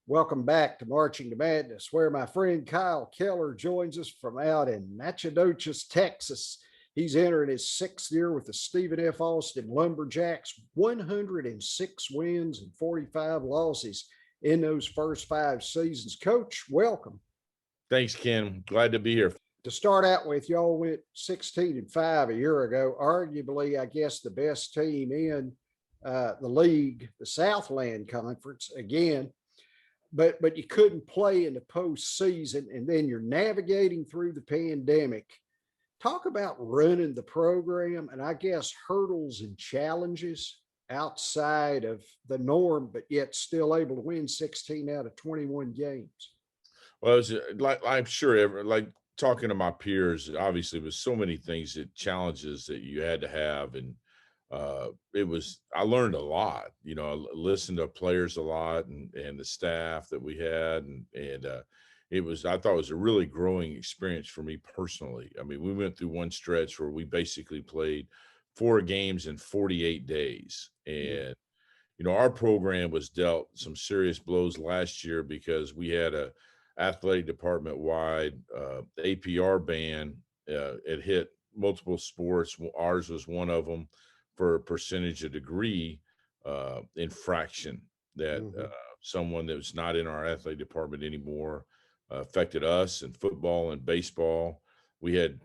Welcome back to Marching to Madness, where my friend Kyle Keller joins us from out in Natchitoches, Texas. He's entering his sixth year with the Stephen F. Austin Lumbjacks, 106 wins and 45 losses in those first five seasons. Coach, welcome. Thanks, Ken. Glad to be here. To start out with, y'all went 16-5 a year ago, arguably, I guess, the best team in the league, the Southland Conference. Again, but you couldn't play in the postseason, and then you're navigating through the pandemic. Talk about running the program, and I guess hurdles and challenges outside of the norm, but yet still able to win 16 out of 21 games. Well, it's like I'm sure like talking to my peers, obviously, with so many things that challenges that you had to have, and I learned a lot. I listened to players a lot and the staff that we had, and I thought it was a really growing experience for me personally. I mean, we went through one stretch where we basically played 4 games in 48 days, and our program was dealt some serious blows last year because we had a athletic department wide APR ban. It hit multiple sports. Ours was one of them for a percentage of degree infraction that someone that was not in our athletic department anymore affected us in football and baseball. We had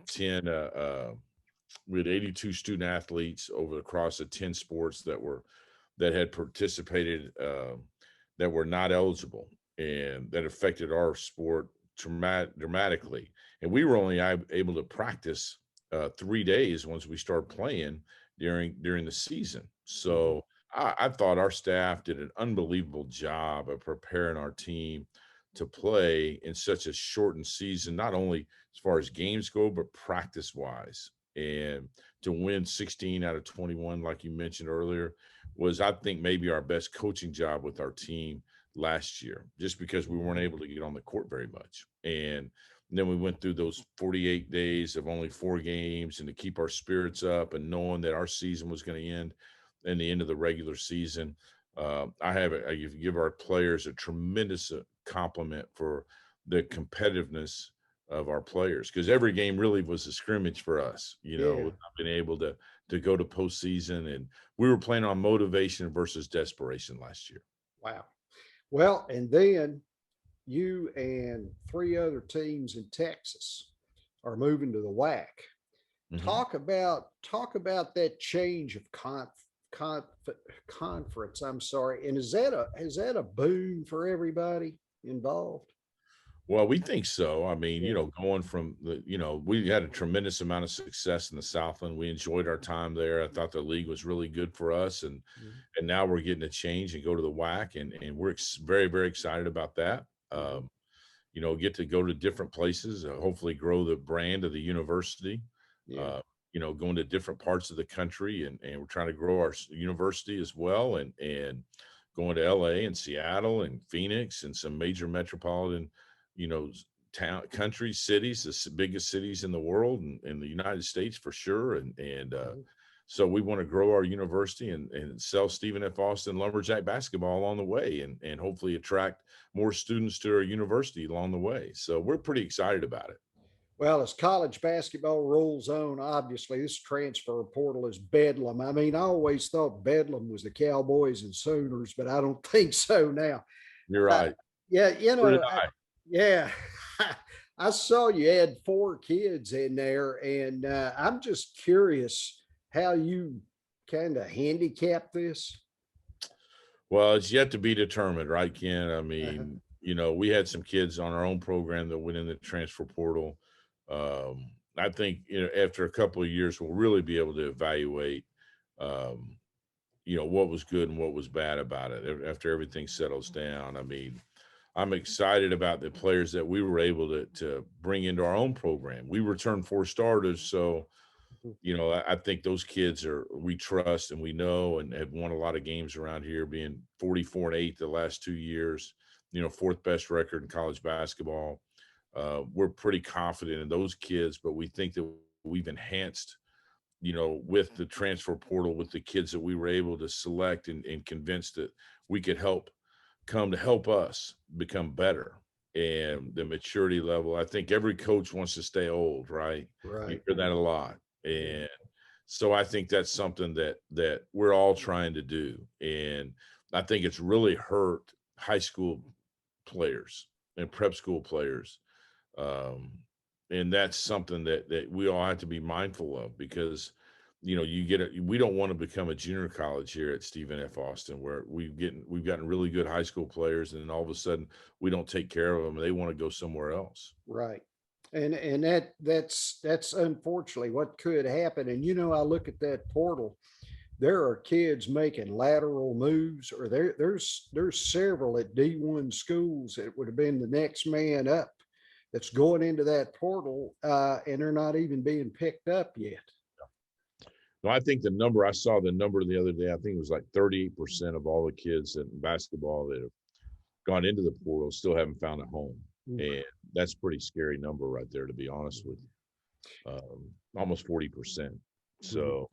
82 student athletes over the cross of 10 sports that had participated that were not eligible, and that affected our sport dramatically. And we were only able to practice 3 days once we started playing during the season. So I thought our staff did an unbelievable job of preparing our team to play in such a shortened season, not only as far as games go, but practice wise. And to win 16 out of 21, like you mentioned earlier, was, I think, maybe our best coaching job with our team last year, just because we weren't able to get on the court very much. And then we went through those 48 days of only 4 games, and to keep our spirits up and knowing that our season was going to end in the end of the regular season. I give our players a tremendous compliment for the competitiveness of our players, because every game really was a scrimmage for us. We've been able to go to postseason, and we were playing on motivation versus desperation last year. Wow. Well, and then you and three other teams in Texas are moving to the WAC. Mhm. Talk about that change of conference. I'm sorry, and is that a boon for everybody involved? Well, we think so. I mean, Yeah. going from we had a tremendous amount of success in the Southland. We enjoyed our time there. I thought the league was really good for us, and now we're getting a change and go to the WAC, and we're very, very excited about that. Get to go to different places, hopefully grow the brand of the university. Yeah. Uh, going to different parts of the country, and we're trying to grow our university as well, and going to LA and Seattle and Phoenix and some major metropolitan you know, town, country, cities, the biggest cities in the world, and in the United States for sure. And Mhm. so we want to grow our university and sell Stephen F. Austin Lumberjack basketball along the way, and hopefully attract more students to our university along the way. So we're pretty excited about it. Well, as college basketball rolls on, obviously this transfer portal is bedlam. I mean, I always thought bedlam was the Cowboys and Sooners, but I don't think so now. You're Uh, right. yeah, So did I. yeah. I saw you had four kids in there, and I'm just curious how you kind of handicap this. Well, it's yet to be determined, right, Ken? I Uh-huh. mean, we had some kids on our own program that went in the transfer portal. I think, after a couple of years, we'll really be able to evaluate, um, what was good and what was bad about it after everything settles down. I mean, I'm excited about the players that we were able to bring into our own program. We returned 4 starters, so I think those kids we trust and we know, and have won a lot of games around here, being 44-8 the last 2 years, fourth best record in college basketball. We're pretty confident in those kids, but we think that we've enhanced, with the transfer portal, with the kids that we were able to select and convince that we could help come to help us, become better, and the maturity level. I think every coach wants to stay old, right? You Right. hear that a lot. And so I think that's something that we're all trying to do. And I think it's really hurt high school players and prep school players. Um, and that's something that we all have to be mindful of, because we don't want to become a junior college here at Stephen F. Austin, where we've gotten really good high school players, and then all of a sudden we don't take care of them and they want to go somewhere else. Right. And that's unfortunately what could happen. And I look at that portal. There are kids making lateral moves, or there's several at D1 schools that would have been the next man up that's going into that portal, and they're not even being picked up yet. No, I think I saw the number the other day. I think it was like 38% of all the kids in basketball that have gone into the portal still haven't found a home. And that's a pretty scary number right there, to be honest with you. Almost 40%. So,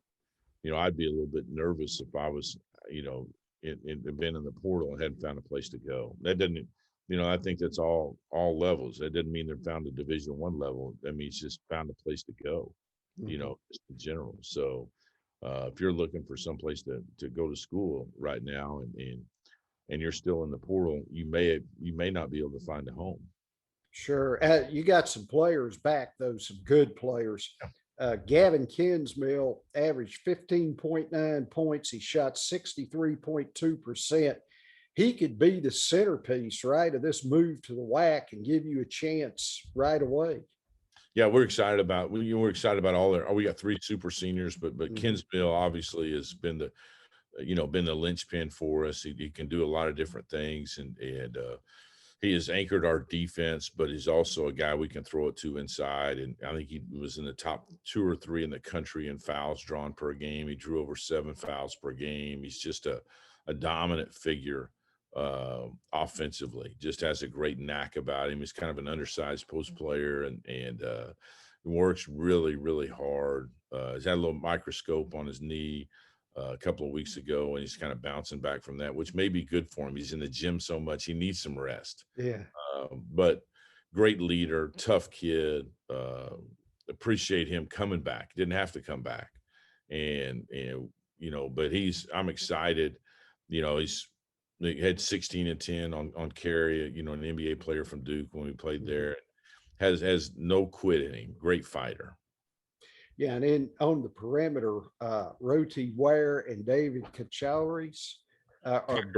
I'd be a little bit nervous if I was, been in the portal and hadn't found a place to go. That doesn't, I think that's all levels. That doesn't mean they're found a Division I level. That means just found a place to go, just in general. So if you're looking for someplace to go to school right now, and you're still in the portal, you may not be able to find a home. Sure. You got some players back, though, some good players. Gavin Kinsmill averaged 15.9 points. He shot 63.2%. He could be the centerpiece, right, of this move to the WAC and give you a chance right away. Yeah, we're excited about all there. We got 3 super seniors, but Kinsmill obviously has been the linchpin for us. He can do a lot of different things, and he has anchored our defense, but he's also a guy we can throw it to inside. And I think he was in the top 2 or 3 in the country in fouls drawn per game. He drew over 7 fouls per game. He's just a dominant figure offensively. Just has a great knack about him. He's kind of an undersized post player, and works really, really hard. He's had a little microscope on his knee a couple of weeks ago, and he's kind of bouncing back from that, which may be good for him. He's in the gym so much, he needs some rest. Yeah. But great leader, tough kid. Appreciate him coming back. Didn't have to come back, and but I'm excited. He had 16 and 10 on carry. An NBA player from Duke when we played there. Has no quit in him. Great fighter. Yeah, and then on the perimeter, Roti Ware and David Kacharis are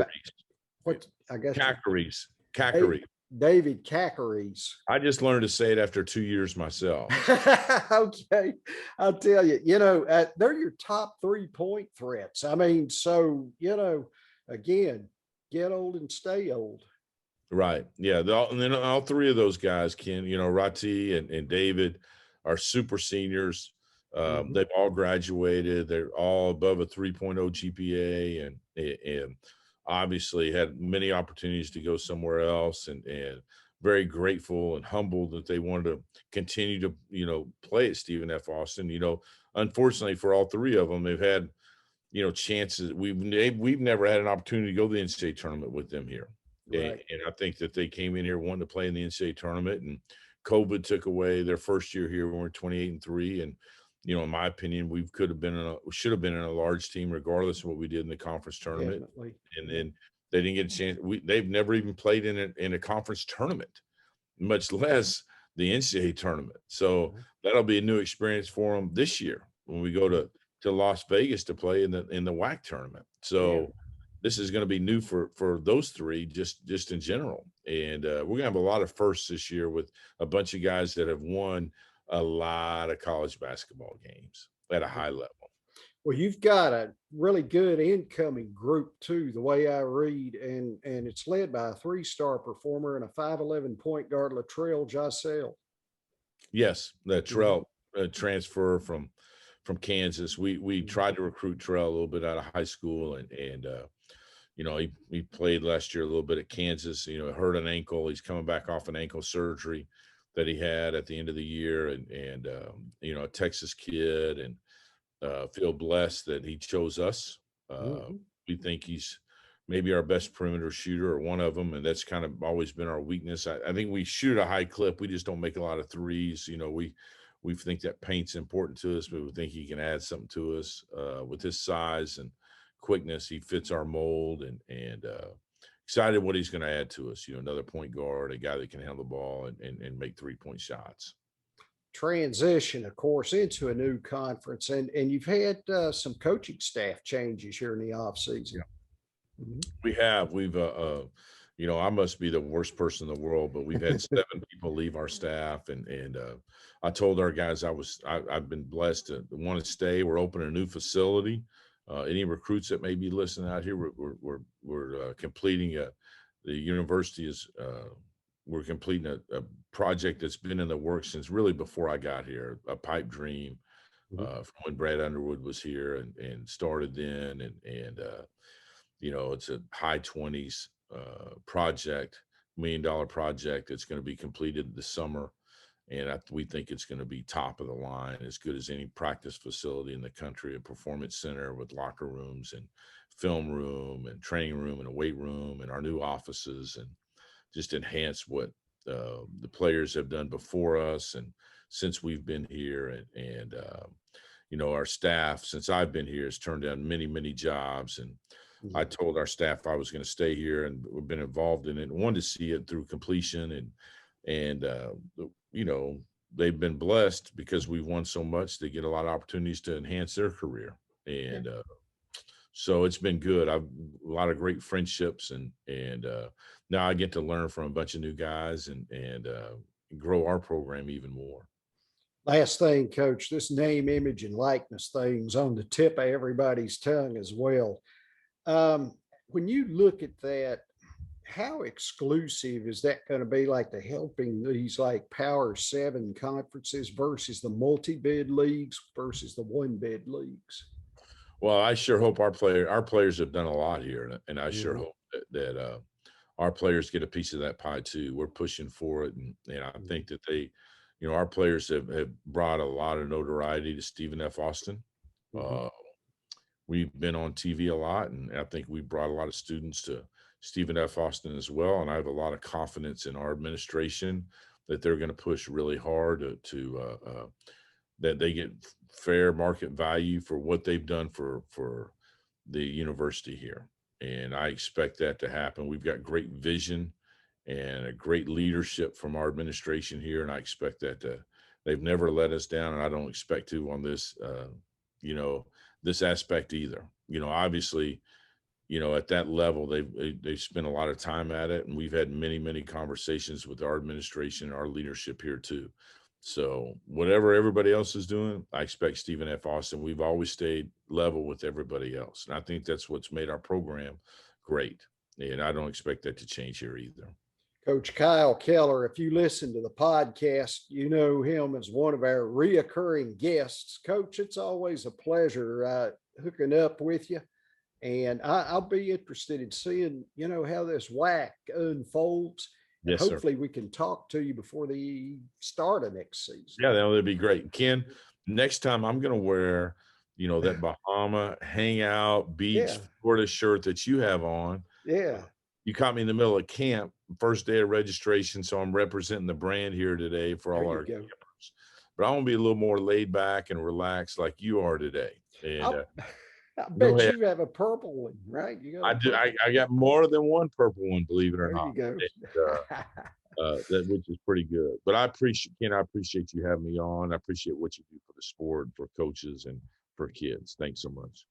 what I guess Cackeries. David Cackeries. I just learned to say it after 2 years myself. Okay, I'll tell you. They're your top 3-point threats. I mean, so again, get old and stay old. Right. Yeah. And then all 3 of those guys, Ken, Rati and David, are super seniors. They've all graduated. They're all above a 3.0 GPA, and obviously had many opportunities to go somewhere else, and very grateful and humbled that they wanted to continue to, play at Stephen F. Austin. Unfortunately for all 3 of them, they've had, chances. We've never had an opportunity to go to the NCAA tournament with them here. Right. And I think that they came in here wanting to play in the NCAA tournament, and COVID took away their first year here when we're 28-3. And, in my opinion, we should have been in a large team regardless of what we did in the conference tournament. Definitely. And then they didn't get a chance. They've never even played in a conference tournament, much less the NCAA tournament. So that'll be a new experience for them this year when we go to Las Vegas to play in the WAC tournament. So this is going to be new for those 3, just in general. And we're going to have a lot of firsts this year with a bunch of guys that have won a lot of college basketball games at a high level. Well, you've got a really good incoming group too, the way I read, and it's led by a 3-star performer and a 5'11" point guard, Latrell Jossell. Yes, the Trell transfer from Kansas. We tried to recruit Trell a little bit out of high school, and he played last year a little bit at Kansas. Hurt an ankle. He's coming back off an ankle surgery that he had at the end of the year, and a Texas kid, and feel blessed that he chose us. We think he's maybe our best perimeter shooter or one of them, and that's kind of always been our weakness. I think we shoot a high clip. We just don't make a lot of threes. We think that paint's important to us, but we think he can add something to us with his size and quickness. He fits our mold, and excited what he's going to add to us. Another point guard, a guy that can handle the ball and make 3-point shots. Transition, of course, into a new conference, and you've had some coaching staff changes here in the off season. Yeah. I must be the worst person in the world, but we've had 7 people leave our staff, and I told our guys I've been blessed to want to stay. We're opening a new facility. Any recruits that may be listening out here, we're completing the university is we're completing a project that's been in the works since really before I got here, a pipe dream from when Brad Underwood was here and started then, and it's a high 20s project, $1 million project that's going to be completed this summer. And we think it's going to be top of the line, as good as any practice facility in the country, a performance center with locker rooms and film room and training room and a weight room and our new offices, and just enhance what the players have done before us and since we've been here. And our staff, since I've been here, has turned down many, many jobs. And I told our staff I was going to stay here, and we've been involved in it and wanted to see it through completion. And they've been blessed because we've won so much. They get a lot of opportunities to enhance their career. And so it's been good. I've a lot of great friendships, and now I get to learn from a bunch of new guys and grow our program even more. Last thing, Coach, this name, image, and likeness thing's on the tip of everybody's tongue as well. When you look at that, how exclusive is that going to be, like the helping these like Power 7 conferences versus the multi-bid leagues versus the one-bid leagues? Well, I sure hope our players have done a lot here, and I sure hope that our players get a piece of that pie too. We're pushing for it, and I think that our players have brought a lot of notoriety to Stephen F. Austin. We've been on TV a lot, and I think we brought a lot of students to Stephen F. Austin as well. And I have a lot of confidence in our administration that they're going to push really hard to that they get fair market value for what they've done for the university here. And I expect that to happen. We've got great vision and a great leadership from our administration here. And I expect that they've never let us down. And I don't expect to on this, this aspect either. Obviously, at that level, they've spent a lot of time at it, and we've had many, many conversations with our administration and our leadership here too. So whatever everybody else is doing, I expect Stephen F. Austin. We've always stayed level with everybody else, and I think that's what's made our program great. And I don't expect that to change here either. Coach Kyle Keller, if you listen to the podcast, you know him as one of our reoccurring guests. Coach, it's always a pleasure hooking up with you. And I'll be interested in seeing, how this WAC unfolds. And Yes, sir. hopefully we can talk to you before the start of next season. Yeah, that would be great. Ken, next time I'm going to wear, that Bahama hangout beach Florida shirt that you have on. Yeah. You caught me in the middle of camp, first day of registration, so I'm representing the brand here today for all our campers. But I want to be a little more laid back and relaxed like you are today. And I bet you have a purple one, right? I do. I got more than one purple one, believe it or not. There you go. Which is pretty good. But I appreciate you having me on. I appreciate what you do for the sport, for coaches, and for kids. Thanks so much.